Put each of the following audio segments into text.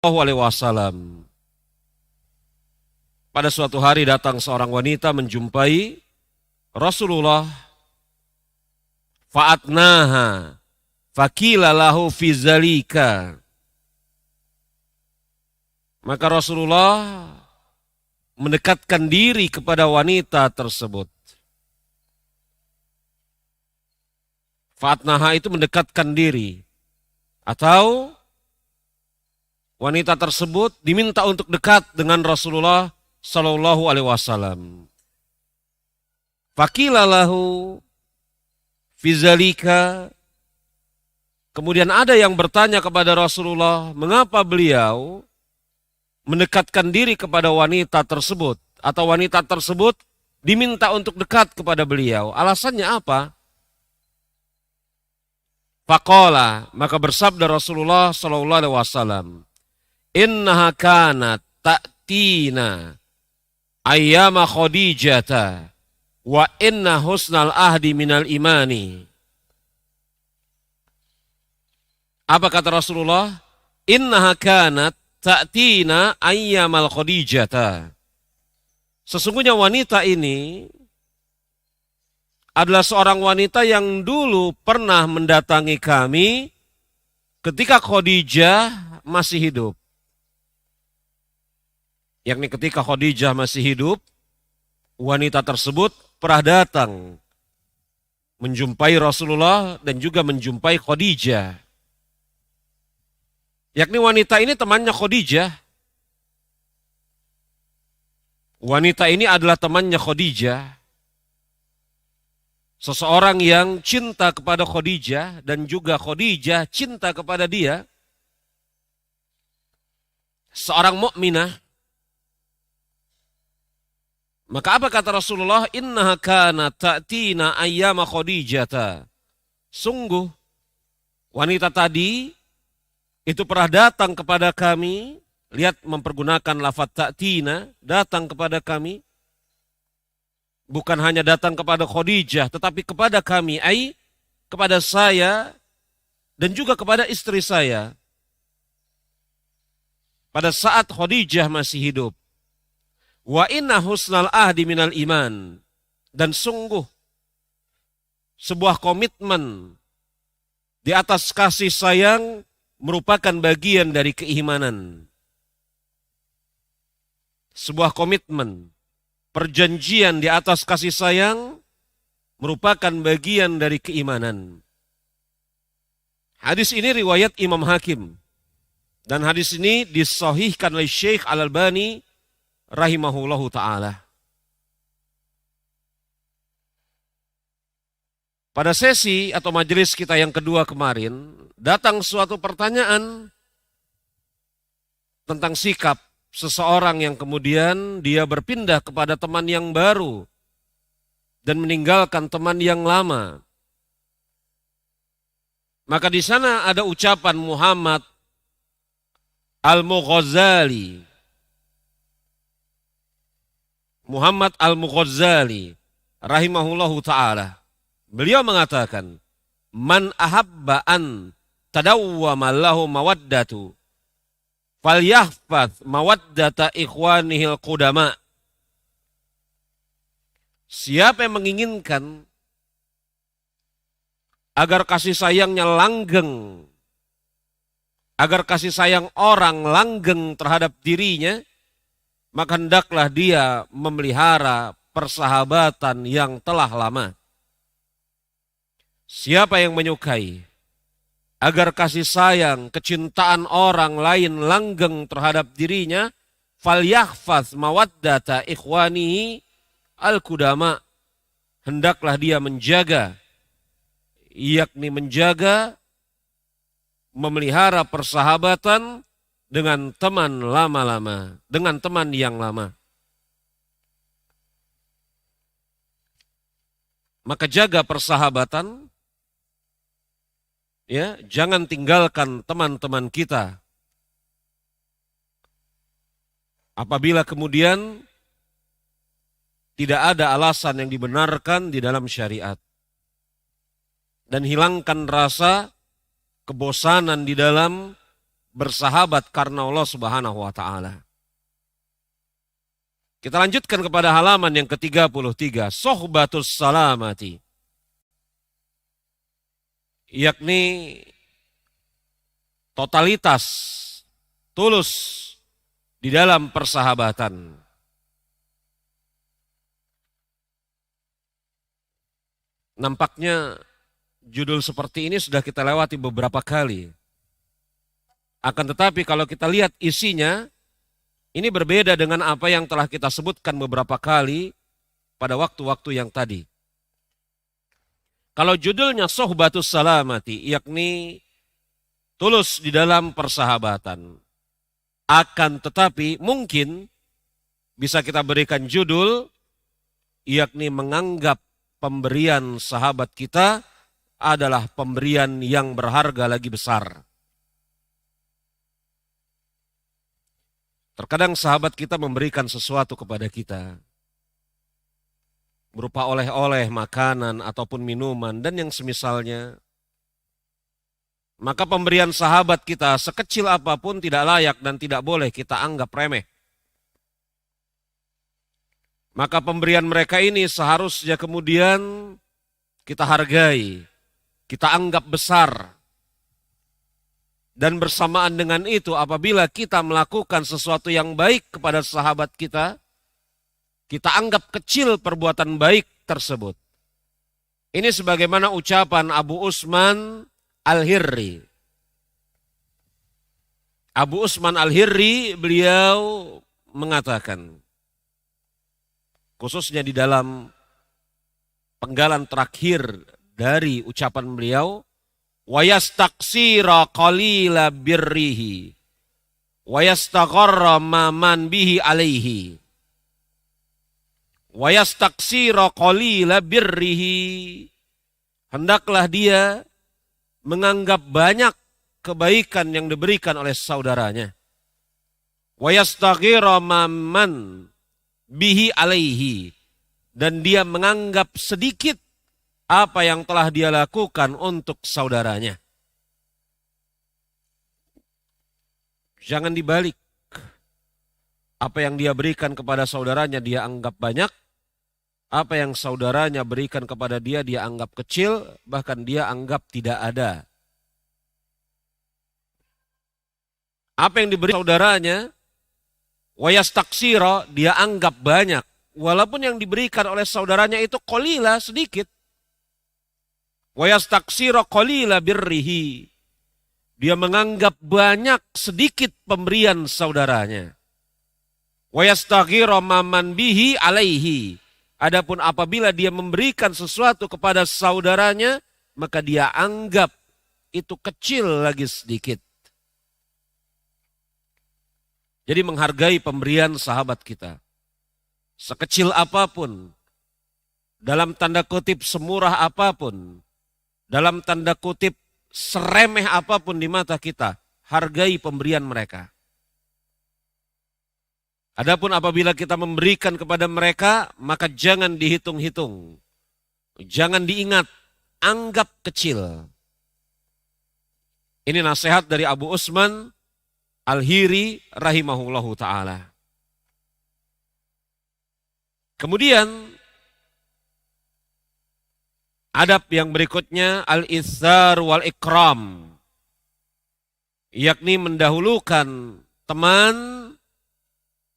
Alaihi Wasallam. Pada suatu hari datang seorang wanita menjumpai Rasulullah. Fa'atnaha faqila lahu fi zalika. Maka Rasulullah mendekatkan diri kepada wanita tersebut. Fa'atnaha itu mendekatkan diri. Atau wanita tersebut diminta untuk dekat dengan Rasulullah Sallallahu Alaihi Wasallam. Faqila lahu fi zalika. Kemudian ada yang bertanya kepada Rasulullah, mengapa beliau mendekatkan diri kepada wanita tersebut, atau wanita tersebut diminta untuk dekat kepada beliau. Alasannya apa? Faqala, maka bersabda Rasulullah Sallallahu Alaihi Wasallam, innaha kanat ta'tina ayyama Khadijata wa inna husnal ahdi minal imani. Apa kata Rasulullah? Innaha kanat ta'tina ayyamal Khadijata. Sesungguhnya wanita ini adalah seorang wanita yang dulu pernah mendatangi kami ketika Khadijah masih hidup. Yakni ketika Khadijah masih hidup, wanita tersebut pernah datang menjumpai Rasulullah dan juga menjumpai Khadijah. Yakni wanita ini temannya Khadijah. Wanita ini adalah temannya Khadijah. Seseorang yang cinta kepada Khadijah dan juga Khadijah cinta kepada dia. Seorang mukminah. Maka apa kata Rasulullah? Innaha kanat ta'tina ayyama Khadijata. Sungguh wanita tadi itu pernah datang kepada kami. Lihat, mempergunakan lafaz ta'tina, datang kepada kami. Bukan hanya datang kepada Khadijah, tetapi kepada kami, kepada saya dan juga kepada istri saya. Pada saat Khadijah masih hidup. Wa inna husnal ahdi minal iman. Dan sungguh sebuah komitmen di atas kasih sayang merupakan bagian dari keimanan. Sebuah komitmen, perjanjian di atas kasih sayang merupakan bagian dari keimanan. Hadis ini riwayat Imam Hakim. Dan hadis ini disahihkan oleh Syekh Al-Albani rahimahullahu ta'ala. Pada sesi atau majelis kita yang kedua kemarin, datang suatu pertanyaan tentang sikap seseorang yang kemudian dia berpindah kepada teman yang baru dan meninggalkan teman yang lama. Maka di sana ada ucapan Muhammad Al-Mughazali. Muhammad Al-Mughazali rahimahullahu ta'ala. Beliau mengatakan, man ahabba an tadawwama lahu mawaddatu falyahfaz mawaddata ikhwanihil qudama. Siapa yang menginginkan agar kasih sayangnya langgeng, agar kasih sayang orang langgeng terhadap dirinya, maka hendaklah dia memelihara persahabatan yang telah lama. Siapa yang menyukai agar kasih sayang, kecintaan orang lain langgeng terhadap dirinya, falyahfaz mawaddata ikhwanihi al-qudama. Hendaklah dia menjaga, yakni menjaga, memelihara persahabatan dengan teman lama-lama, dengan teman yang lama. Maka jaga persahabatan, ya, jangan tinggalkan teman-teman kita. Apabila kemudian tidak ada alasan yang dibenarkan di dalam syariat. Dan hilangkan rasa kebosanan di dalam bersahabat karena Allah Subhanahu wa taala. Kita lanjutkan kepada halaman yang ke-33, sohbatus salamati. Yakni totalitas tulus di dalam persahabatan. Nampaknya judul seperti ini sudah kita lewati beberapa kali. Akan tetapi kalau kita lihat isinya, ini berbeda dengan apa yang telah kita sebutkan beberapa kali pada waktu-waktu yang tadi. Kalau judulnya sohbatus salamati, yakni tulus di dalam persahabatan. Akan tetapi mungkin bisa kita berikan judul, yakni menganggap pemberian sahabat kita adalah pemberian yang berharga lagi besar. Terkadang sahabat kita memberikan sesuatu kepada kita, berupa oleh-oleh, makanan, ataupun minuman, dan yang semisalnya. Maka pemberian sahabat kita sekecil apapun tidak layak dan tidak boleh kita anggap remeh. Maka pemberian mereka ini seharusnya kemudian kita hargai, kita anggap besar. Dan bersamaan dengan itu apabila kita melakukan sesuatu yang baik kepada sahabat kita anggap kecil perbuatan baik tersebut. Ini sebagaimana ucapan Abu Usman Al-Hirri. Abu Usman Al-Hirri beliau mengatakan, khususnya di dalam penggalan terakhir dari ucapan beliau, wa yastaksira qalila birrihi wa yastagharra man bihi alaihi wa yastaksira qalila birrihi, hendaklah dia menganggap banyak kebaikan yang diberikan oleh saudaranya, wa yastaghira man bihi alaihi, dan dia menganggap sedikit apa yang telah dia lakukan untuk saudaranya. Jangan dibalik. Apa yang dia berikan kepada saudaranya dia anggap banyak. Apa yang saudaranya berikan kepada dia anggap kecil, bahkan dia anggap tidak ada. Apa yang diberi saudaranya, wayastaksira, dia anggap banyak. Walaupun yang diberikan oleh saudaranya itu qalila, sedikit. Wayastaksira qalila birrihi, dia menganggap banyak sedikit pemberian saudaranya. Wayastaghira man bihi alaihi, adapun apabila dia memberikan sesuatu kepada saudaranya, maka dia anggap itu kecil lagi sedikit. Jadi menghargai pemberian sahabat kita, sekecil apapun, dalam tanda kutip semurah apapun, dalam tanda kutip seremeh apapun di mata kita, hargai pemberian mereka. Adapun apabila kita memberikan kepada mereka, maka jangan dihitung-hitung. Jangan diingat, anggap kecil. Ini nasihat dari Abu Usman Al-Hiri rahimahullahu ta'ala. Kemudian adab yang berikutnya al-ithar wal ikram, yakni mendahulukan teman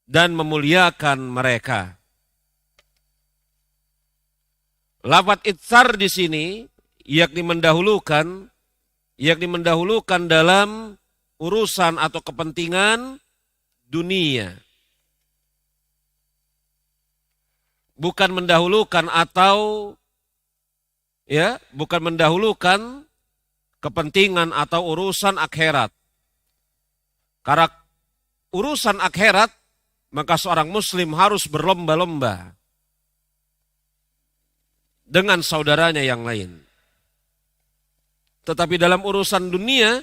dan memuliakan mereka. Lafaz itsar di sini yakni mendahulukan dalam urusan atau kepentingan dunia. Bukan mendahulukan bukan mendahulukan kepentingan atau urusan akhirat. Karena urusan akhirat, maka seorang muslim harus berlomba-lomba dengan saudaranya yang lain. Tetapi dalam urusan dunia,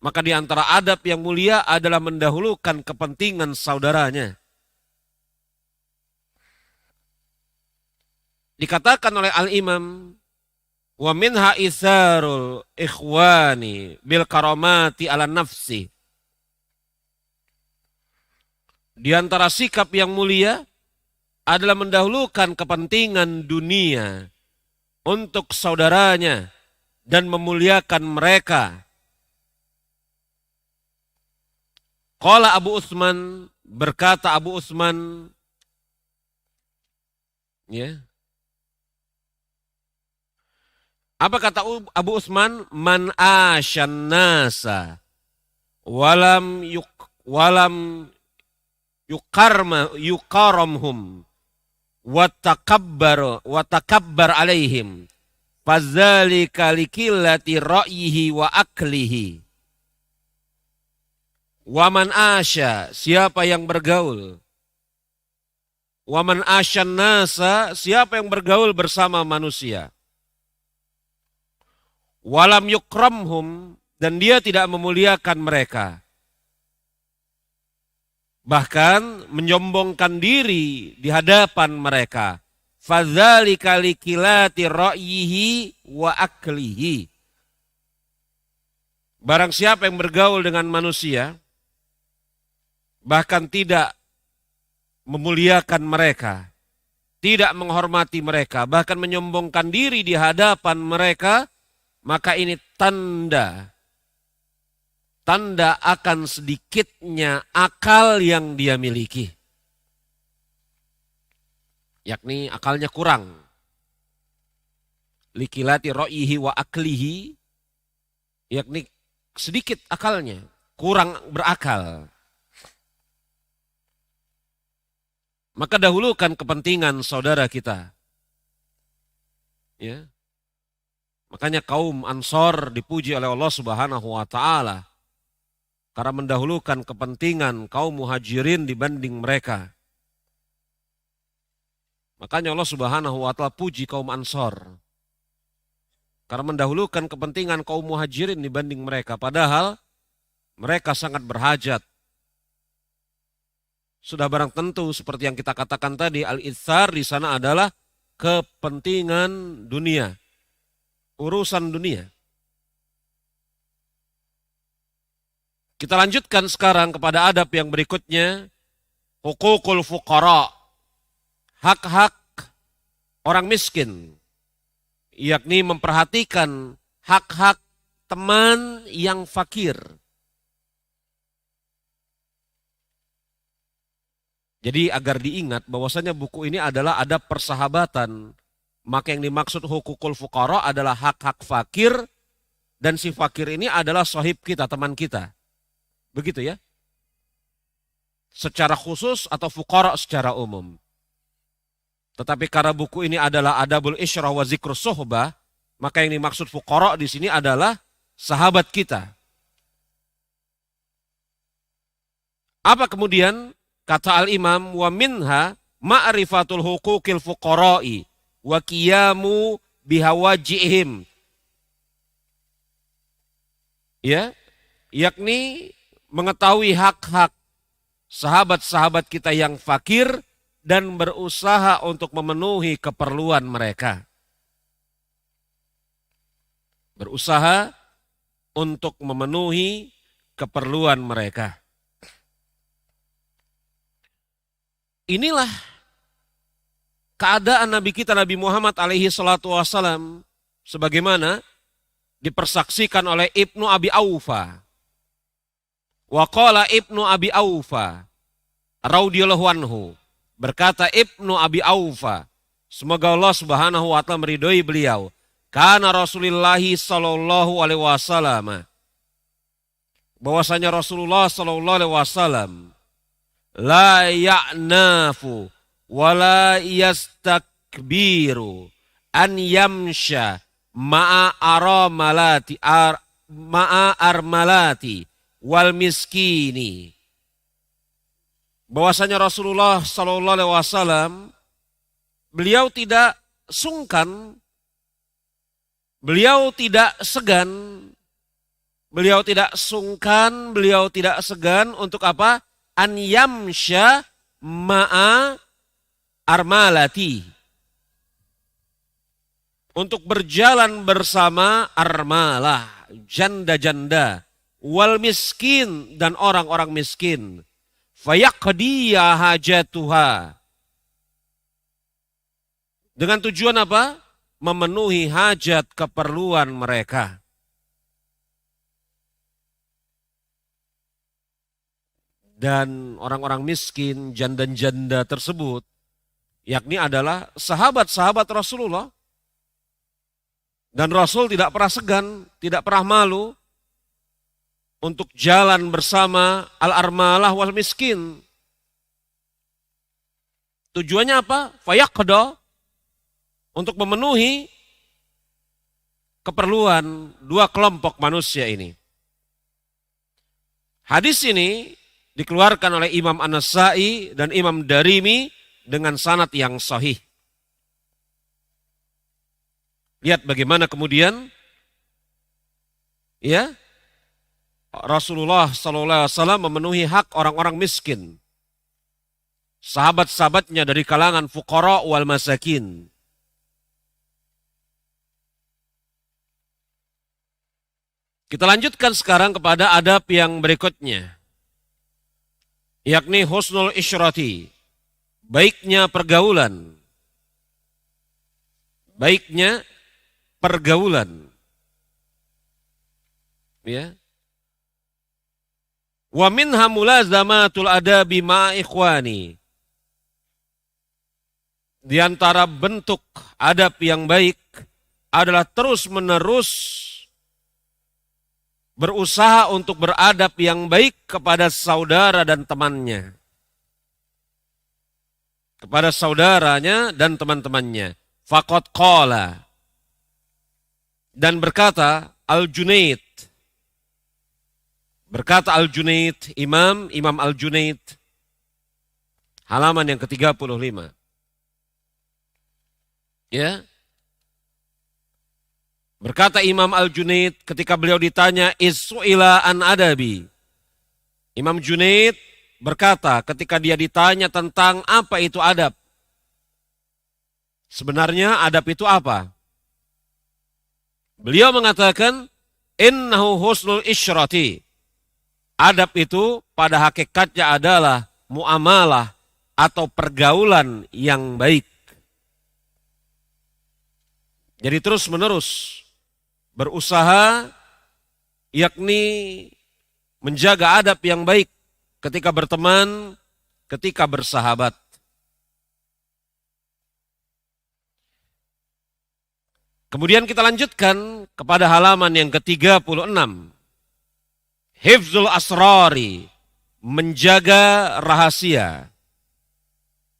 maka di antara adab yang mulia adalah mendahulukan kepentingan saudaranya. Dikatakan oleh Al-Imam Wa minha isarul ikhwani bil karamati ala nafsi. Di antara sikap yang mulia adalah mendahulukan kepentingan dunia untuk saudaranya dan memuliakan mereka. Qala Abu Utsman, berkata Abu Utsman, ya. Apa kata Abu Utsman? Man asyan nasa walam yukaramhum wa takabbar alaihim fadzalika likillati ra'yihi wa aklihi. Waman asya, siapa yang bergaul. Waman asyan nasa, siapa yang bergaul bersama manusia. Walam yukramhum, dan dia tidak memuliakan mereka. Bahkan menyombongkan diri di hadapan mereka. Fadzalika likillati ra'yihi wa aklihi. Barang siapa yang bergaul dengan manusia, bahkan tidak memuliakan mereka, tidak menghormati mereka, bahkan menyombongkan diri di hadapan mereka, maka ini tanda akan sedikitnya akal yang dia miliki. Yakni akalnya kurang. Likilati ro'ihi wa aklihi, yakni sedikit akalnya, kurang berakal. Maka dahulukan kepentingan saudara kita. Ya. Makanya kaum Ansor dipuji oleh Allah Subhanahu wa taala karena mendahulukan kepentingan kaum Muhajirin dibanding mereka. Makanya Allah Subhanahu wa taala puji kaum Ansor karena mendahulukan kepentingan kaum Muhajirin dibanding mereka, padahal mereka sangat berhajat. Sudah barang tentu seperti yang kita katakan tadi, al-itsar di sana adalah kepentingan dunia, urusan dunia. Kita lanjutkan sekarang kepada adab yang berikutnya, hukukul fuqara, hak-hak orang miskin, yakni memperhatikan hak-hak teman yang fakir. Jadi agar diingat bahwasanya buku ini adalah adab persahabatan. Maka yang dimaksud hukukul fuqara adalah hak-hak fakir, dan si fakir ini adalah sahib kita, teman kita. Begitu ya. Secara khusus atau fuqara secara umum. Tetapi karena buku ini adalah adabul isyrah wa zikrus suhbah, maka yang dimaksud fuqara di sini adalah sahabat kita. Apa kemudian? Kata al-imam, wa minha ma'rifatul hukukil fuqara'i wa qiyamu bihawajihim. Ya, yakni mengetahui hak-hak sahabat-sahabat kita yang fakir dan berusaha untuk memenuhi keperluan mereka. Berusaha untuk memenuhi keperluan mereka. Inilah keadaan Nabi kita Nabi Muhammad alaihi salatu wassalam sebagaimana dipersaksikan oleh Ibnu Abi Aufa. Wa qala Ibnu Abi Aufa radhiyallahu anhu, berkata Ibnu Abi Aufa, semoga Allah Subhanahu wa taala meridhoi beliau, kana Rasulullah sallallahu alaihi wasallam, bahwasanya Rasulullah sallallahu alaihi wasallam la ya'nafu wa la yastakbiru an yamsha ma'a armalati wal miskini. Bahwasanya Rasulullah sallallahu alaihi wasallam beliau tidak sungkan, beliau tidak segan, beliau tidak sungkan, beliau tidak segan untuk apa? An yamsya ma'a armalati. untuk berjalan bersama armalah, janda-janda, wal miskin dan orang-orang miskin. Fayaqdiya hajatuha. Dengan tujuan apa? Memenuhi hajat keperluan mereka. Dan orang-orang miskin, janda-janda tersebut, yakni adalah sahabat-sahabat Rasulullah. Dan Rasul tidak pernah segan, tidak pernah malu untuk jalan bersama al-armalah wal miskin. Tujuannya apa? Fayaqda, untuk memenuhi keperluan dua kelompok manusia ini. Hadis ini dikeluarkan oleh Imam An-Nasa'i dan Imam Darimi dengan sanad yang sahih. Lihat bagaimana kemudian ya Rasulullah SAW memenuhi hak orang-orang miskin. Sahabat-sahabatnya dari kalangan fuqara wal masakin. Kita lanjutkan sekarang kepada adab yang berikutnya. Yakni husnul isyrati. Baiknya pergaulan. Baiknya pergaulan. Ya. Wa minha mulazamatul adabi ma'a ikhwani. Di antara bentuk adab yang baik adalah terus-menerus berusaha untuk beradab yang baik kepada saudara dan temannya. Kepada saudaranya dan teman-temannya. Faqad qala. Dan berkata Al-Junaid. Berkata Al-Junaid, Imam Al-Junaid. Halaman yang ke-35. Ya. Berkata Imam Al-Junaid ketika beliau ditanya is'uila an adabi. Imam Junaid berkata ketika dia ditanya tentang apa itu adab. Sebenarnya adab itu apa? Beliau mengatakan innahu husnul isyrati. Adab itu pada hakikatnya adalah muamalah atau pergaulan yang baik. Jadi terus menerus berusaha yakni menjaga adab yang baik ketika berteman, ketika bersahabat. Kemudian kita lanjutkan kepada halaman yang ke-36. Hifzul asrari, menjaga rahasia.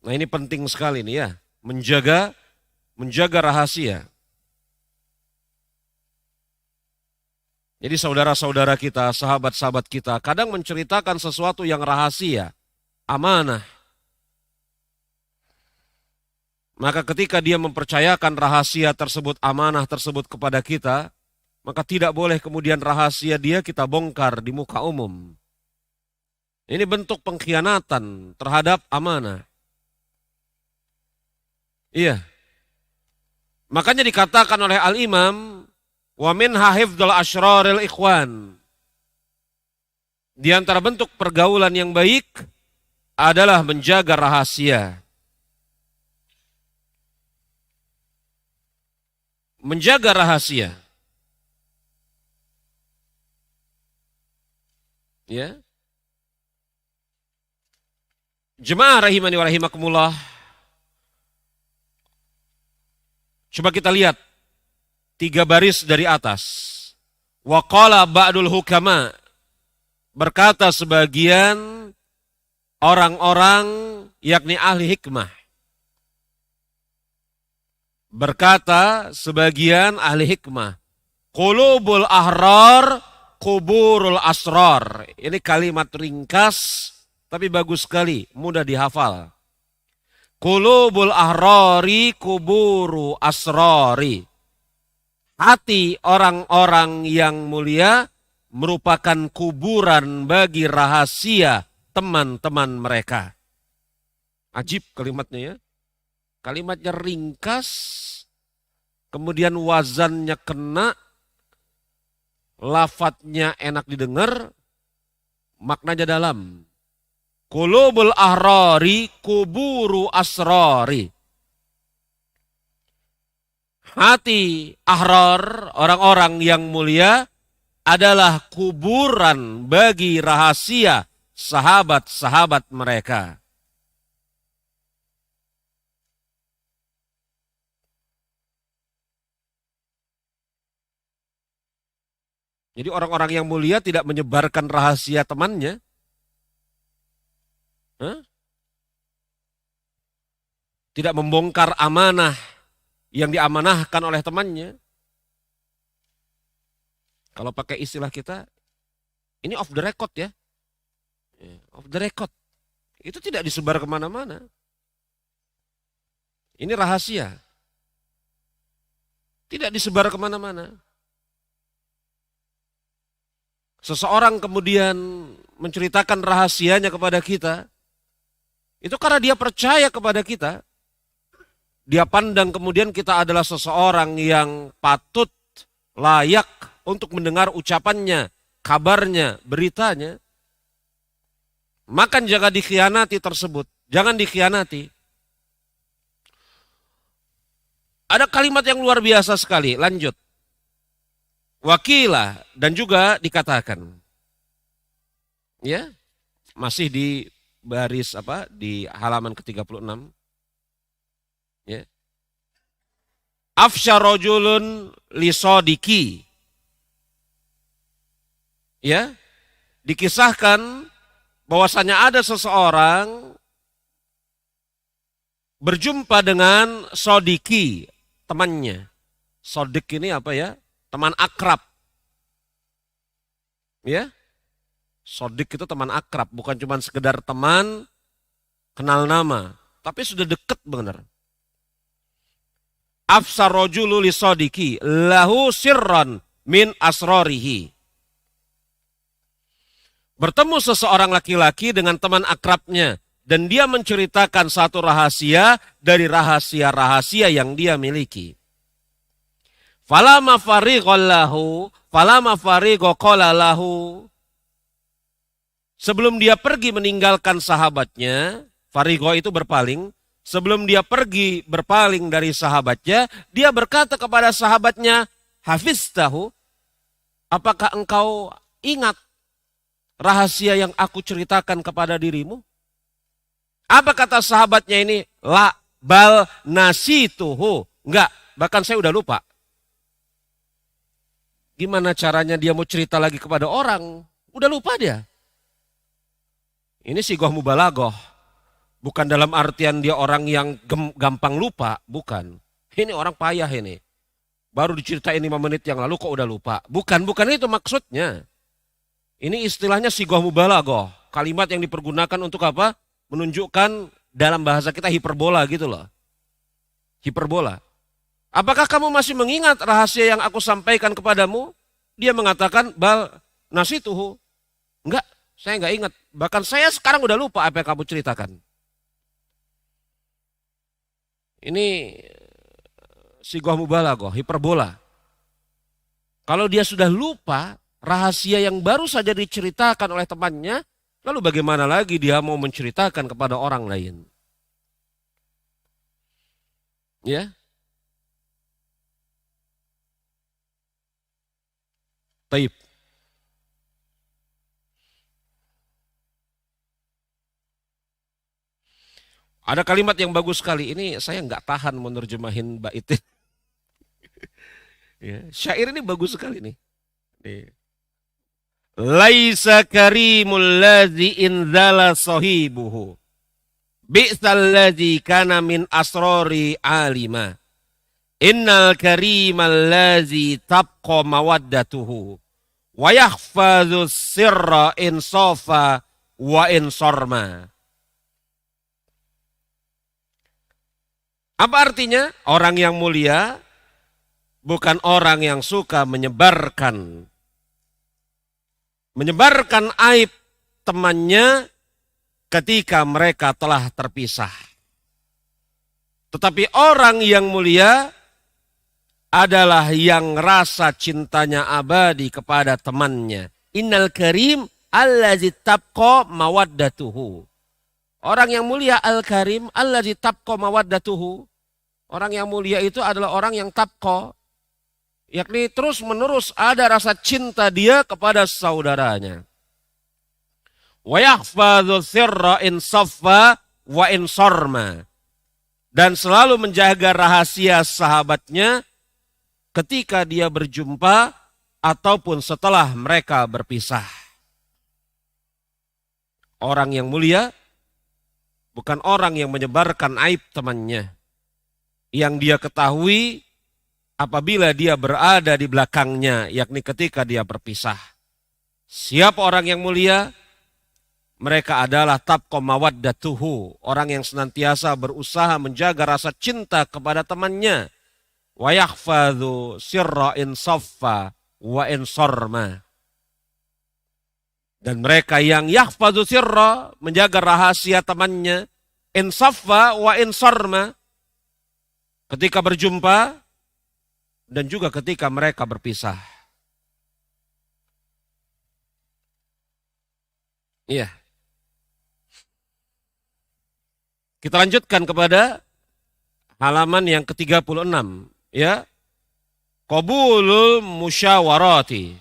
Nah ini penting sekali nih ya, menjaga rahasia. Jadi saudara-saudara kita, sahabat-sahabat kita, kadang menceritakan sesuatu yang rahasia, amanah. Maka ketika dia mempercayakan rahasia tersebut, amanah tersebut kepada kita, maka tidak boleh kemudian rahasia dia kita bongkar di muka umum. Ini bentuk pengkhianatan terhadap amanah. Iya. Makanya dikatakan oleh Al-Imam, wa minha hifdzul asyraril ikhwan. Di antara bentuk pergaulan yang baik adalah menjaga rahasia. Menjaga rahasia. Ya. Jemaah rahimani wa rahimakumullah. Coba kita lihat 3 baris dari atas. Wa qala ba'dul hukama, berkata sebagian orang-orang yakni ahli hikmah. Berkata sebagian ahli hikmah, qulubul ahrar kuburul asrar. Ini kalimat ringkas tapi bagus sekali, mudah dihafal. Qulubul ahrari kuburu asrari. Hati orang-orang yang mulia merupakan kuburan bagi rahasia teman-teman mereka. Ajib kalimatnya ya. Kalimatnya ringkas kemudian wazannya kena, lafadznya enak didengar, maknanya dalam. Qulubul ahrari kuburu asrari. Hati ahrar, orang-orang yang mulia, adalah kuburan bagi rahasia sahabat-sahabat mereka. Jadi orang-orang yang mulia tidak menyebarkan rahasia temannya. Tidak membongkar amanah yang diamanahkan oleh temannya. Kalau pakai istilah kita, ini off the record ya. Off the record. Itu tidak disebar kemana-mana. Ini rahasia. Tidak disebar kemana-mana. Seseorang kemudian menceritakan rahasianya kepada kita, itu karena dia percaya kepada kita. Dia pandang kemudian kita adalah seseorang yang patut, layak untuk mendengar ucapannya, kabarnya, beritanya. Maka jangan dikhianati tersebut. Jangan dikhianati. Ada kalimat yang luar biasa sekali. Lanjut. Wakilah dan juga dikatakan. Ya. Masih di baris di halaman ke-36. Ya. Afsha rajulun lisodiki. Ya. Dikisahkan bahwasanya ada seseorang berjumpa dengan sodiki, temannya. Sodik ini apa ya? Teman akrab. Ya. Sodik itu teman akrab, bukan cuma sekedar teman kenal nama, tapi sudah dekat benar. Afsar rajulu li sodiki lahu sirran min asrarihi. Bertemu seseorang laki-laki dengan teman akrabnya dan dia menceritakan satu rahasia dari rahasia-rahasia yang dia miliki. Falama fariqallahu, falama fariqalahu. Sebelum dia pergi meninggalkan sahabatnya, fariqo itu berpaling. Sebelum dia pergi berpaling dari sahabatnya, dia berkata kepada sahabatnya, hafiztahu, apakah engkau ingat rahasia yang aku ceritakan kepada dirimu? Apa kata sahabatnya ini? La bal nasituhu. Enggak, bahkan saya udah lupa. Gimana caranya dia mau cerita lagi kepada orang? Udah lupa dia. Ini sigoh mubalaghah. Bukan dalam artian dia orang yang gampang lupa. Bukan. Ini orang payah ini. Baru diceritain 5 menit yang lalu kok udah lupa. Bukan itu maksudnya. Ini istilahnya sigoh mubalaghah. Kalimat yang dipergunakan untuk apa? Menunjukkan dalam bahasa kita hiperbola gitu loh. Hiperbola. Apakah kamu masih mengingat rahasia yang aku sampaikan kepadamu? Dia mengatakan, bal nasituhu. Enggak, saya enggak ingat. Bahkan saya sekarang udah lupa apa yang kamu ceritakan. Ini sigoh mubalaghah, hiperbola. Kalau dia sudah lupa rahasia yang baru saja diceritakan oleh temannya, lalu bagaimana lagi dia mau menceritakan kepada orang lain? Ya. Taib. Ada kalimat yang bagus sekali. Ini saya nggak tahan menerjemahin baitin. Ya, syair ini bagus sekali nih. Laisa karimul ladzi inzala sahibuhu. Bi'sal ladzi kana min asrori alima. Innal karimal ladzi tabqa mawaddatuhu. Wa yahfazu sirra insafa wa insarma. Apa artinya? Orang yang mulia bukan orang yang suka menyebarkan aib temannya ketika mereka telah terpisah. Tetapi orang yang mulia adalah yang rasa cintanya abadi kepada temannya. Innal karim allazi tabqa mawaddatuhu. Orang yang mulia al-karim allazi tabqa mawaddatuhu. Orang yang mulia itu adalah orang yang tabqa, yakni terus menerus ada rasa cinta dia kepada saudaranya. Wa yahfadhu sirra in saffa wa in sarma. Dan selalu menjaga rahasia sahabatnya ketika dia berjumpa ataupun setelah mereka berpisah. Orang yang mulia bukan orang yang menyebarkan aib temannya. Yang dia ketahui apabila dia berada di belakangnya, yakni ketika dia berpisah. Siapa orang yang mulia? Mereka adalah tabqa mawaddatuhu, orang yang senantiasa berusaha menjaga rasa cinta kepada temannya. Wa yahfadhu sirra in saffa wa in sarma. Dan mereka yang yahfadhu sirra, menjaga rahasia temannya, in saffa wa in sarma, ketika berjumpa dan juga ketika mereka berpisah. Iya. Kita lanjutkan kepada halaman yang ke-36, ya. Qabulul musyawarati,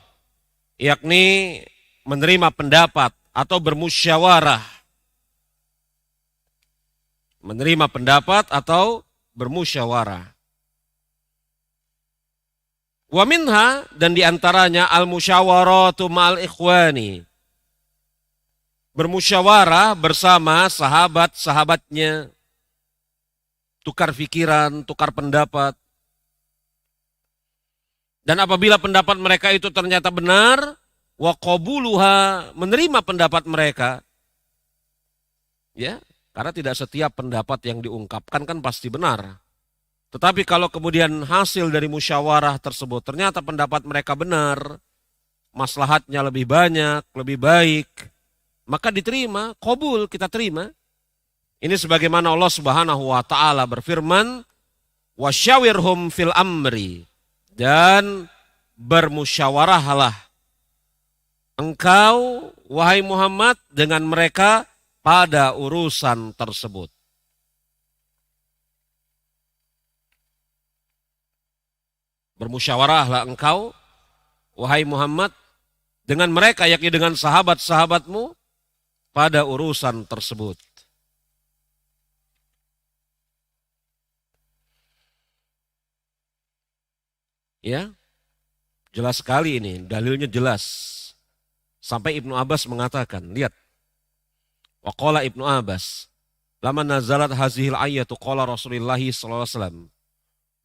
yakni menerima pendapat atau bermusyawarah. Menerima pendapat atau bermusyawarah. Wa minha, dan diantaranya al-musyawaratu ma'al ikhwani. Bermusyawarah bersama sahabat-sahabatnya. Tukar pikiran, tukar pendapat. Dan apabila pendapat mereka itu ternyata benar, wa qabuluha, menerima pendapat mereka. Ya, karena tidak setiap pendapat yang diungkapkan kan pasti benar. Tetapi kalau kemudian hasil dari musyawarah tersebut ternyata pendapat mereka benar, maslahatnya lebih banyak, lebih baik, maka diterima, qabul, kita terima. Ini sebagaimana Allah Subhanahu wa taala berfirman, wasyawirhum fil amri, dan bermusyawarahlah engkau wahai Muhammad dengan mereka pada urusan tersebut. Bermusyawarahlah engkau wahai Muhammad dengan mereka, yakni dengan sahabat-sahabatmu pada urusan tersebut. Ya, jelas sekali ini, dalilnya jelas. Sampai Ibnu Abbas mengatakan, lihat. Wa qala Ibnu Abbas, lama nazalat hazihil ayatu qala Rasulullah sallallahu alaihi wasallam,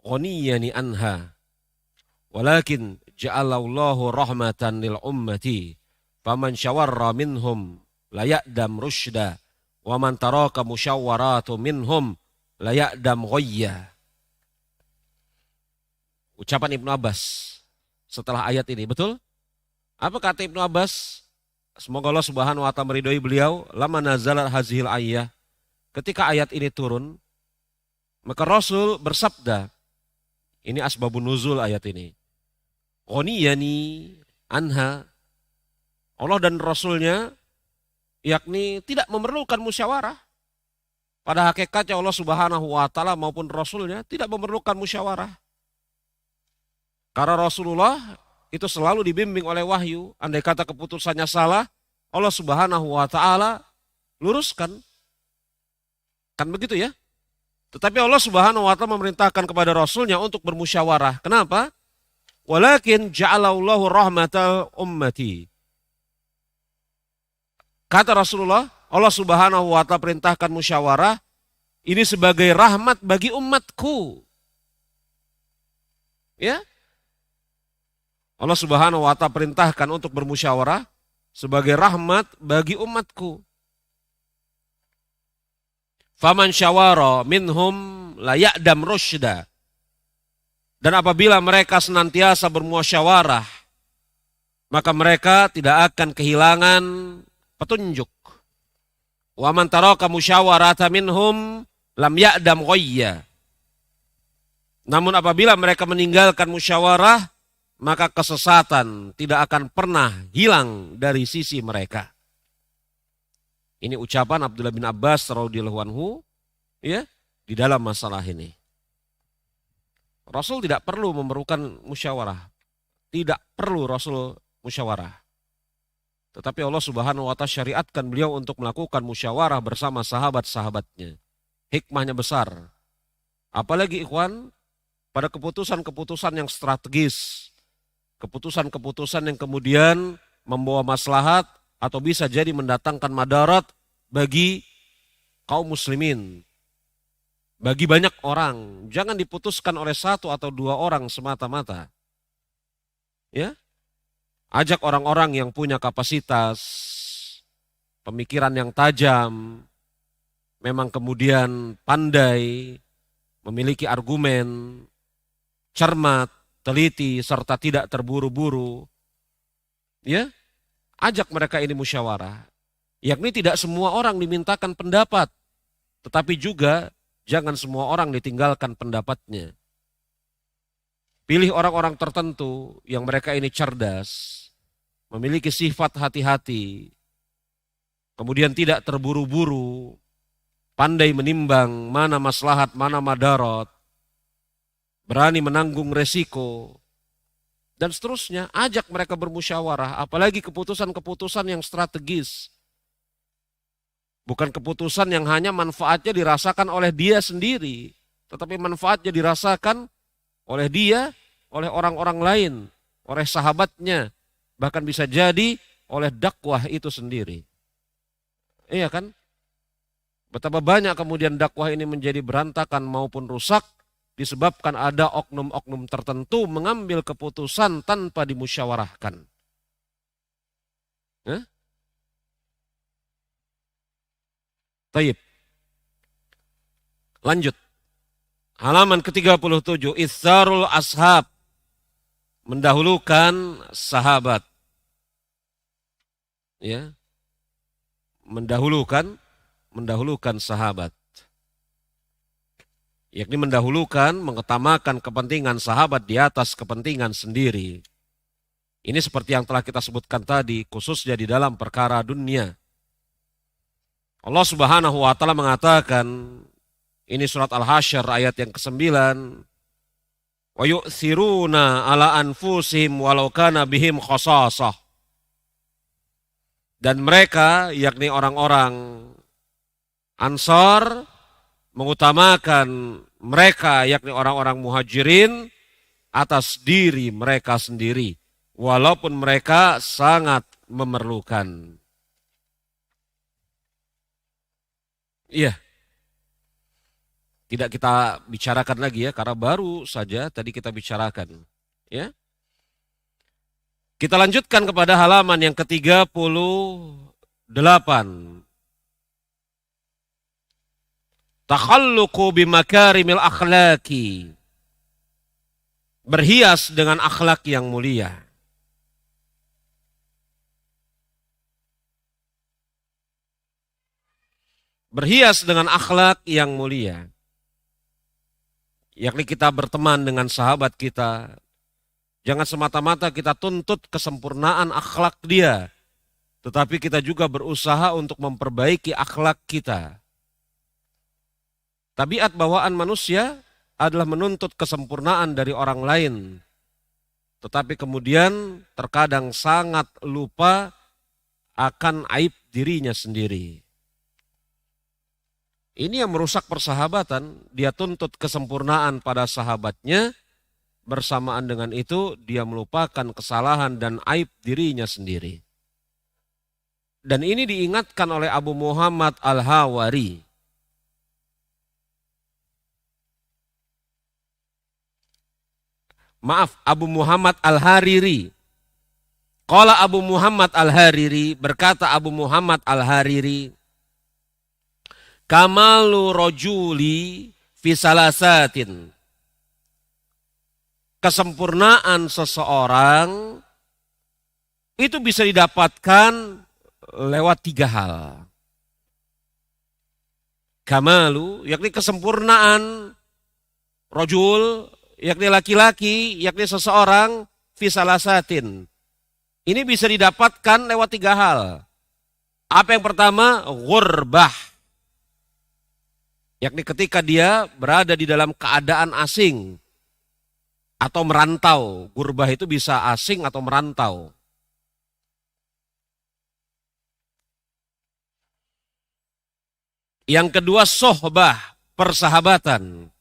ghaniyani anha, walakin ja'alallahu rahmatan lil ummati, faman syawarra minhum la ya'dam rusyda, wa man taraka musyawaratu minhum la ya'dam ghayya. Ucapan Ibnu Abbas setelah ayat ini, betul? Apa kata Ibnu Abbas? Semoga Allah Subhanahu wa taala meridhoi beliau. Lama nazalat hazihil ayah, ketika ayat ini turun, maka Rasul bersabda, ini asbabun nuzul ayat ini. Ghaniyani anha, Allah dan Rasulnya yakni tidak memerlukan musyawarah. Pada hakikatnya Allah Subhanahu wa taala maupun Rasulnya tidak memerlukan musyawarah. Karena Rasulullah itu selalu dibimbing oleh wahyu. Andai kata keputusannya salah, Allah Subhanahu wa taala luruskan. Kan begitu ya? Tetapi Allah Subhanahu wa taala memerintahkan kepada Rasulnya untuk bermusyawarah. Kenapa? Walakin ja'alallahu rahmatal ummati. Kata Rasulullah, Allah Subhanahu wa taala perintahkan musyawarah ini sebagai rahmat bagi umatku. Ya? Allah Subhanahu wa taala perintahkan untuk bermusyawarah sebagai rahmat bagi umatku. Faman syawara minhum la ya'dam rusyda. Dan apabila mereka senantiasa bermusyawarah, maka mereka tidak akan kehilangan petunjuk. Wa man taraka musyawarata minhum lam ya'dam ghayya. Namun apabila mereka meninggalkan musyawarah, maka kesesatan tidak akan pernah hilang dari sisi mereka. Ini ucapan Abdullah bin Abbas radhiyallahu anhu ya di dalam masalah ini. Rasul tidak perlu memerlukan musyawarah. Tidak perlu Rasul musyawarah. Tetapi Allah Subhanahu wa ta'ala syariatkan beliau untuk melakukan musyawarah bersama sahabat-sahabatnya. Hikmahnya besar. Apalagi ikhwan, pada keputusan-keputusan yang strategis. Keputusan-keputusan yang kemudian membawa maslahat atau bisa jadi mendatangkan madarat bagi kaum muslimin. Bagi banyak orang, jangan diputuskan oleh satu atau dua orang semata-mata. Ya, ajak orang-orang yang punya kapasitas, pemikiran yang tajam, memang kemudian pandai, memiliki argumen, cermat, teliti, serta tidak terburu-buru. Ya, ajak mereka ini musyawarah. Yakni tidak semua orang dimintakan pendapat, tetapi juga jangan semua orang ditinggalkan pendapatnya. Pilih orang-orang tertentu yang mereka ini cerdas, memiliki sifat hati-hati, kemudian tidak terburu-buru, pandai menimbang mana maslahat, mana madarat, berani menanggung resiko, dan seterusnya. Ajak mereka bermusyawarah, apalagi keputusan-keputusan yang strategis. Bukan keputusan yang hanya manfaatnya dirasakan oleh dia sendiri, tetapi manfaatnya dirasakan oleh dia, oleh orang-orang lain, oleh sahabatnya, bahkan bisa jadi oleh dakwah itu sendiri. Iya kan? Betapa banyak kemudian dakwah ini menjadi berantakan maupun rusak disebabkan ada oknum-oknum tertentu mengambil keputusan tanpa dimusyawarahkan. Taib. Lanjut. Halaman ke-37. Itsarul ashab. Mendahulukan sahabat. Ya. Mendahulukan sahabat. Yakni mendahulukan, mengutamakan kepentingan sahabat di atas kepentingan sendiri. Ini seperti yang telah kita sebutkan tadi, khususnya di dalam perkara dunia. Allah Subhanahu wa ta'ala mengatakan, ini surat Al-Hasyr ayat yang ke-9, wa yu'thiruna ala anfusihim walau kana bihim khasasah. Dan mereka, yakni orang-orang Ansar, mengutamakan mereka, yakni orang-orang muhajirin, atas diri mereka sendiri, walaupun mereka sangat memerlukan. Iya. Tidak kita bicarakan lagi ya, karena baru saja tadi kita bicarakan. Ya. Kita lanjutkan kepada halaman yang ke-38. Takhalluqu bimakarimil akhlaqi. Berhias dengan akhlak yang mulia. Berhias dengan akhlak yang mulia. Yakni kita berteman dengan sahabat kita. Jangan semata-mata kita tuntut kesempurnaan akhlak dia. Tetapi kita juga berusaha untuk memperbaiki akhlak kita. Tabiat bawaan manusia adalah menuntut kesempurnaan dari orang lain. Tetapi kemudian terkadang sangat lupa akan aib dirinya sendiri. Ini yang merusak persahabatan, dia tuntut kesempurnaan pada sahabatnya, bersamaan dengan itu dia melupakan kesalahan dan aib dirinya sendiri. Dan ini diingatkan oleh Abu Muhammad Al-Hawari. Maaf, Abu Muhammad Al-Hariri. Qala Abu Muhammad Al-Hariri, berkata Abu Muhammad Al-Hariri, kamalu rojuli fi salasatin. Kesempurnaan seseorang itu bisa didapatkan lewat 3 hal. Kamalu, yakni kesempurnaan rojul, yakni laki-laki, yakni seseorang, fisalasatin. Ini bisa didapatkan lewat 3 hal. Apa yang pertama? Ghurbah. Yakni ketika dia berada di dalam keadaan asing atau merantau. Gurbah itu bisa asing atau merantau. Yang kedua, sohbah, persahabatan.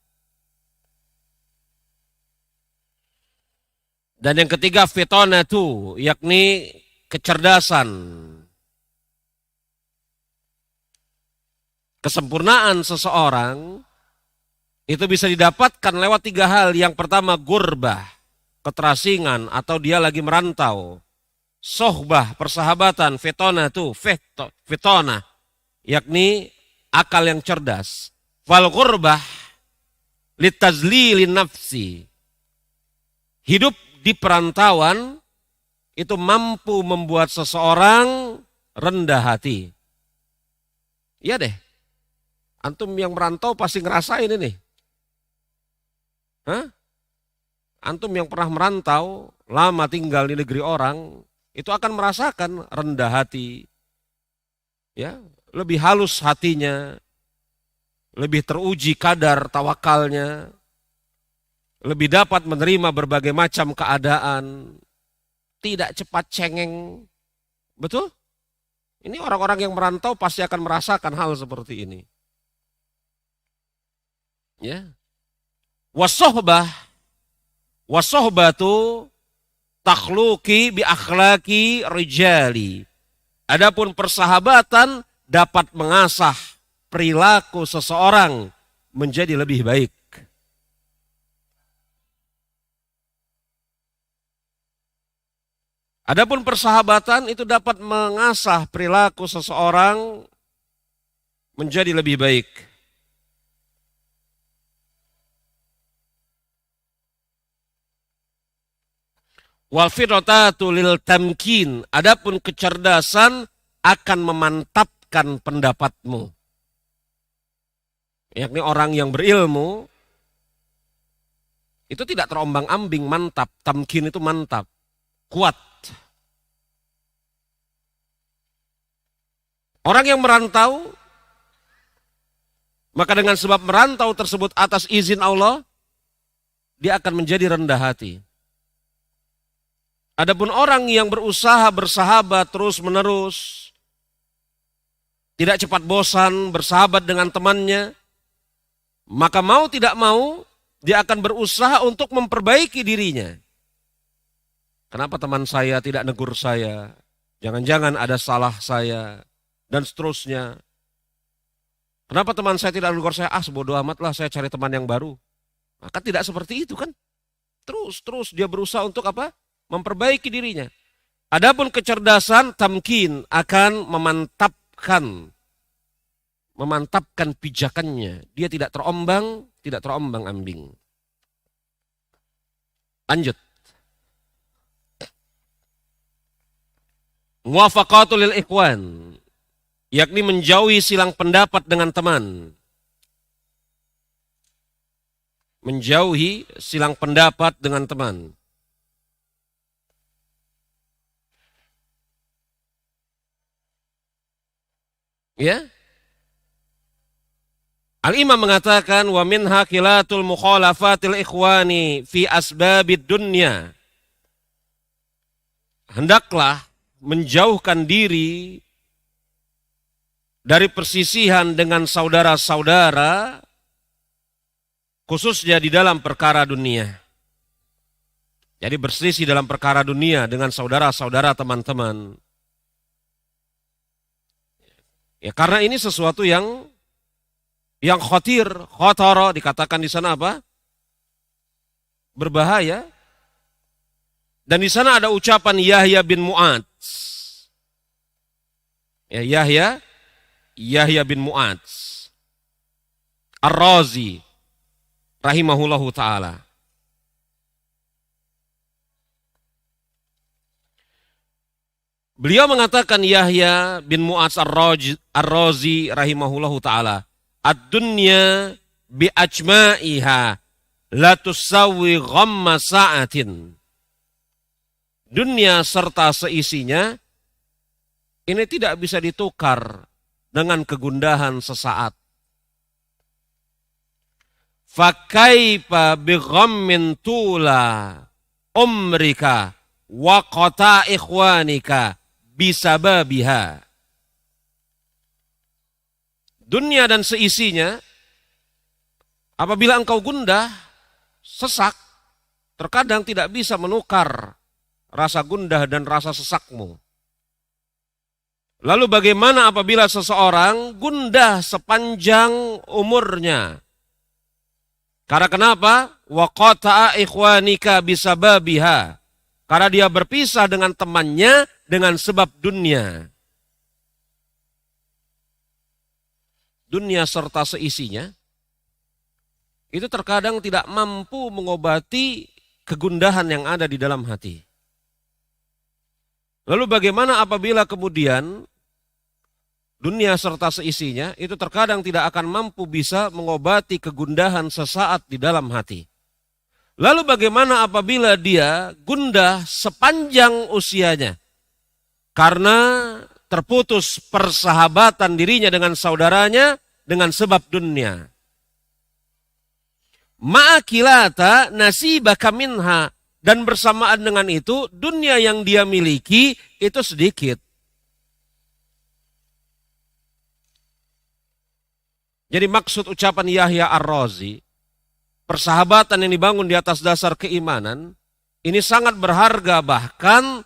Dan yang ketiga, fitonatu, yakni kecerdasan. Kesempurnaan seseorang itu bisa didapatkan lewat 3 hal. Yang pertama, gurbah, keterasingan atau dia lagi merantau. Sohbah, persahabatan, fitonatu, fitona, yakni akal yang cerdas. Fal gurbah litazlilin nafsi. Hidup di perantauan itu mampu membuat seseorang rendah hati. Iya deh. Antum yang merantau pasti ngerasain ini. Hah? Antum yang pernah merantau, lama tinggal di negeri orang, itu akan merasakan rendah hati. Ya, lebih halus hatinya, lebih teruji kadar tawakalnya, lebih dapat menerima berbagai macam keadaan, tidak cepat cengeng. Betul? Ini orang-orang yang merantau pasti akan merasakan hal seperti ini. Ya. Wasohbatu takhluki bi akhlaki rijali. Adapun persahabatan dapat mengasah perilaku seseorang menjadi lebih baik. Adapun persahabatan itu dapat mengasah perilaku seseorang menjadi lebih baik. Wal firotatu lil tamkin. Adapun kecerdasan akan memantapkan pendapatmu. Yakni orang yang berilmu itu tidak terombang-ambing, mantap. Tamkin itu mantap, kuat. Orang yang merantau, maka dengan sebab merantau tersebut atas izin Allah, dia akan menjadi rendah hati. Adapun orang yang berusaha bersahabat terus menerus, tidak cepat bosan bersahabat dengan temannya, maka mau tidak mau dia akan berusaha untuk memperbaiki dirinya. Kenapa teman saya tidak negur saya? Jangan-jangan ada salah saya, dan seterusnya. Kenapa teman saya tidak negur saya? Sebodoh amat lah, saya cari teman yang baru. Maka tidak seperti itu kan? Terus dia berusaha untuk apa? Memperbaiki dirinya. Adapun kecerdasan tamkin akan memantapkan pijakannya. Dia tidak terombang-ambing. Lanjut. Muwafaqatul lil ikhwan, yakni menjauhi silang pendapat dengan teman. Menjauhi silang pendapat dengan teman. Ya. Al-Imam mengatakan wa minha khilatul mukhalafatil ikhwani fi asbabid dunya. Hendaklah menjauhkan diri dari persisihan dengan saudara-saudara khususnya di dalam perkara dunia. Jadi berselisih dalam perkara dunia dengan saudara-saudara teman-teman. Ya, karena ini sesuatu yang khotaro dikatakan di sana apa? Berbahaya. Dan di sana ada ucapan Yahya bin Mu'adz. Ya, Yahya bin Mu'adz Ar-Razi rahimahullahu ta'ala. Beliau mengatakan Yahya bin Mu'adz Ar-Razi rahimahullahu ta'ala, ad-dunya bi ajma'iha la tusawwi ghamma sa'atin. Dunia serta seisinya ini tidak bisa ditukar dengan kegundahan sesaat. Fakaifa bi ghammin tula umrika wa qata ikhwanika bisababiha. Dunia dan seisinya, apabila engkau gundah, sesak, terkadang tidak bisa menukar rasa gundah dan rasa sesakmu. Lalu bagaimana apabila seseorang gundah sepanjang umurnya? Karena kenapa? Wa qata'a ikhwanika bisababiha. Karena dia berpisah dengan temannya dengan sebab dunia. Dunia serta seisinya itu terkadang tidak mampu mengobati kegundahan yang ada di dalam hati. Lalu bagaimana apabila kemudian dunia serta seisinya itu terkadang tidak akan mampu bisa mengobati kegundahan sesaat di dalam hati. Lalu bagaimana apabila dia gundah sepanjang usianya karena terputus persahabatan dirinya dengan saudaranya dengan sebab dunia. Ma'akilata nasibaka minha. Dan bersamaan dengan itu, dunia yang dia miliki itu sedikit. Jadi maksud ucapan Yahya Ar-Razi, persahabatan yang dibangun di atas dasar keimanan, ini sangat berharga, bahkan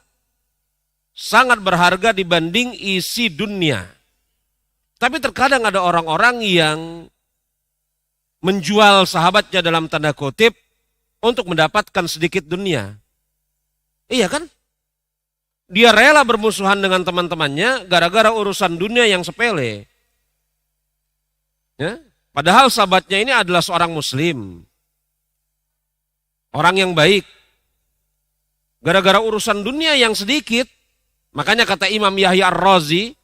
sangat berharga dibanding isi dunia. Tapi terkadang ada orang-orang yang menjual sahabatnya dalam tanda kutip untuk mendapatkan sedikit dunia. Iya kan? Dia rela bermusuhan dengan teman-temannya gara-gara urusan dunia yang sepele. Ya? Padahal sahabatnya ini adalah seorang muslim. Orang yang baik. Gara-gara urusan dunia yang sedikit, makanya kata Imam Yahya Ar-Razi,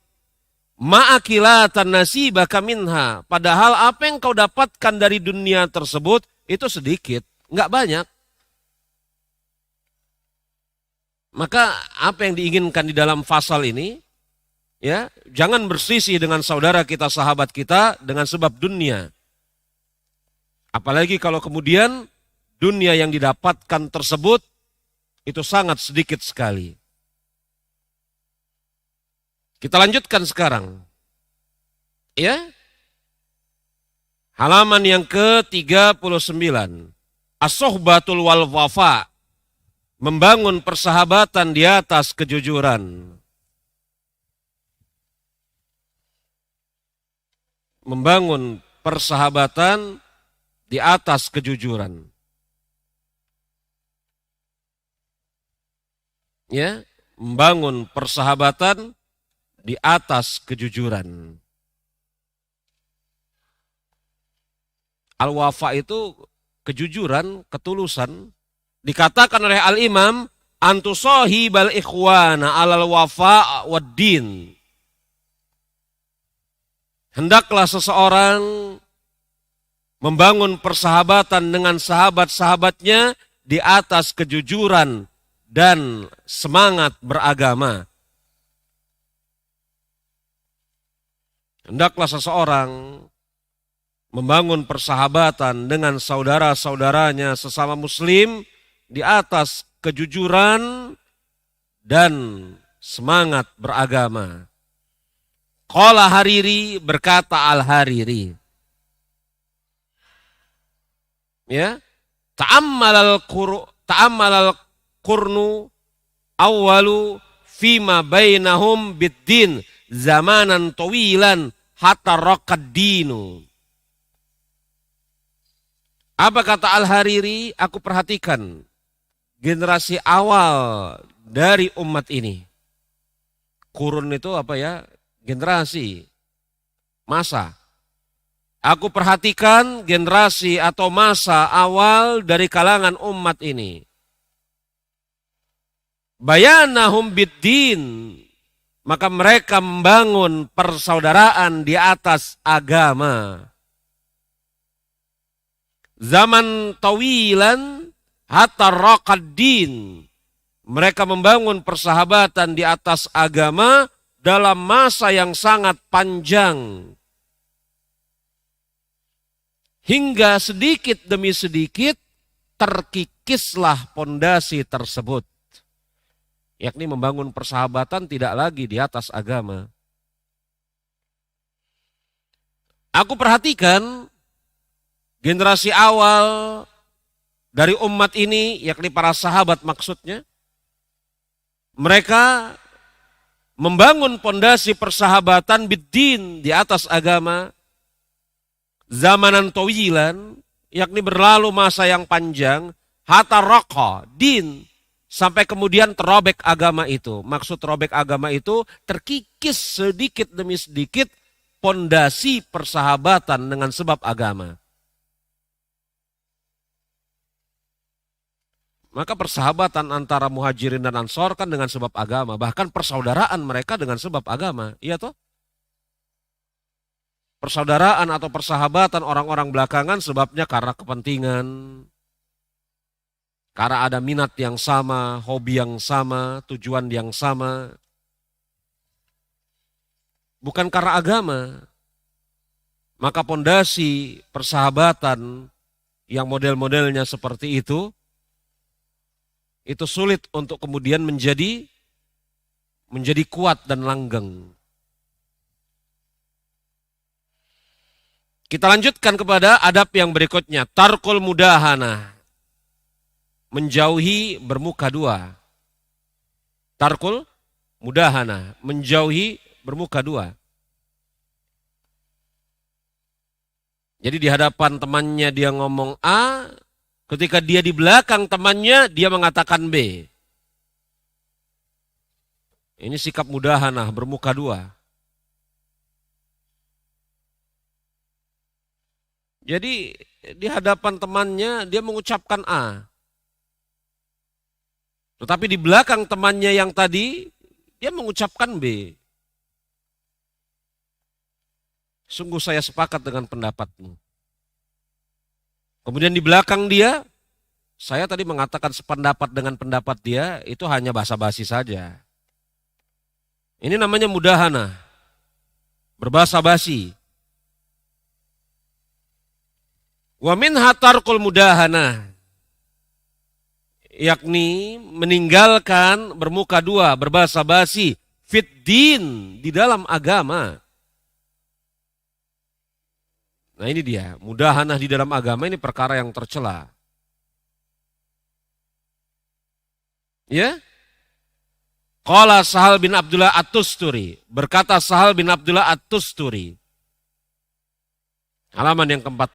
ma'akilatan nasibaka minha. Padahal apa yang kau dapatkan dari dunia tersebut itu sedikit, enggak banyak. Maka apa yang diinginkan di dalam pasal ini, ya, jangan berselisih dengan saudara kita, sahabat kita dengan sebab dunia. Apalagi kalau kemudian dunia yang didapatkan tersebut itu sangat sedikit sekali. Kita lanjutkan sekarang. Ya. Halaman yang ke-39. As-suhbatul wal wafa. Membangun persahabatan di atas kejujuran. Membangun persahabatan di atas kejujuran. Ya, membangun persahabatan di atas kejujuran. Al-wafa itu kejujuran, ketulusan. Dikatakan oleh Al-Imam, antusahibal ikhwana alal wafa wad din. Hendaklah seseorang membangun persahabatan dengan sahabat-sahabatnya di atas kejujuran dan semangat beragama. Hendaklah seseorang membangun persahabatan dengan saudara-saudaranya sesama muslim di atas kejujuran dan semangat beragama. Qala Hariri, berkata Al-Hariri. Ya, ta'ammalal qurnu awwalu fima bainahum bid-din zamanan tawilan hatta raqad dinu. Apa kata Al-Hariri? Aku perhatikan generasi awal dari umat ini. Kurun itu apa ya? Generasi, masa. Aku perhatikan generasi atau masa awal dari kalangan umat ini. Bayanahum biddin, maka mereka membangun persaudaraan di atas agama. Zaman tawilan hatta raqad-din. Mereka membangun persahabatan di atas agama dalam masa yang sangat panjang. Hingga sedikit demi sedikit terkikislah pondasi tersebut. Yakni membangun persahabatan tidak lagi di atas agama. Aku perhatikan generasi awal dari umat ini, yakni para sahabat maksudnya, mereka membangun pondasi persahabatan biddin di atas agama, zamanan tawilan, yakni berlalu masa yang panjang, hatta raqa din, sampai kemudian terobek agama itu. Maksud terobek agama itu terkikis sedikit demi sedikit pondasi persahabatan dengan sebab agama. Maka persahabatan antara muhajirin dan ansor kan dengan sebab agama. Bahkan persaudaraan mereka dengan sebab agama. Iya toh? Persaudaraan atau persahabatan orang-orang belakangan sebabnya karena kepentingan. Karena ada minat yang sama, hobi yang sama, tujuan yang sama. Bukan karena agama. Maka pondasi persahabatan yang model-modelnya seperti itu sulit untuk kemudian menjadi kuat dan langgeng. Kita lanjutkan kepada adab yang berikutnya. Tarkul mudahana. Menjauhi bermuka dua. Tarkul mudahana. Menjauhi bermuka dua. Jadi di hadapan temannya dia ngomong A, ketika dia di belakang temannya, dia mengatakan B. Ini sikap mudahanah, bermuka dua. Jadi di hadapan temannya, dia mengucapkan A. Tetapi di belakang temannya yang tadi, dia mengucapkan B. Sungguh saya sepakat dengan pendapatmu. Kemudian di belakang dia, saya tadi mengatakan sependapat dengan pendapat dia, itu hanya basa-basi saja. Ini namanya mudahana, berbasa-basi. Wa min hatarkul mudahana, yakni meninggalkan bermuka dua, berbasa-basi, fiddin, di dalam agama. Nah ini dia, mudahanah di dalam agama ini perkara yang tercela. Ya? Qala Sahal bin Abdullah At-Tusturi, berkata Sahal bin Abdullah At-Tusturi. Halaman yang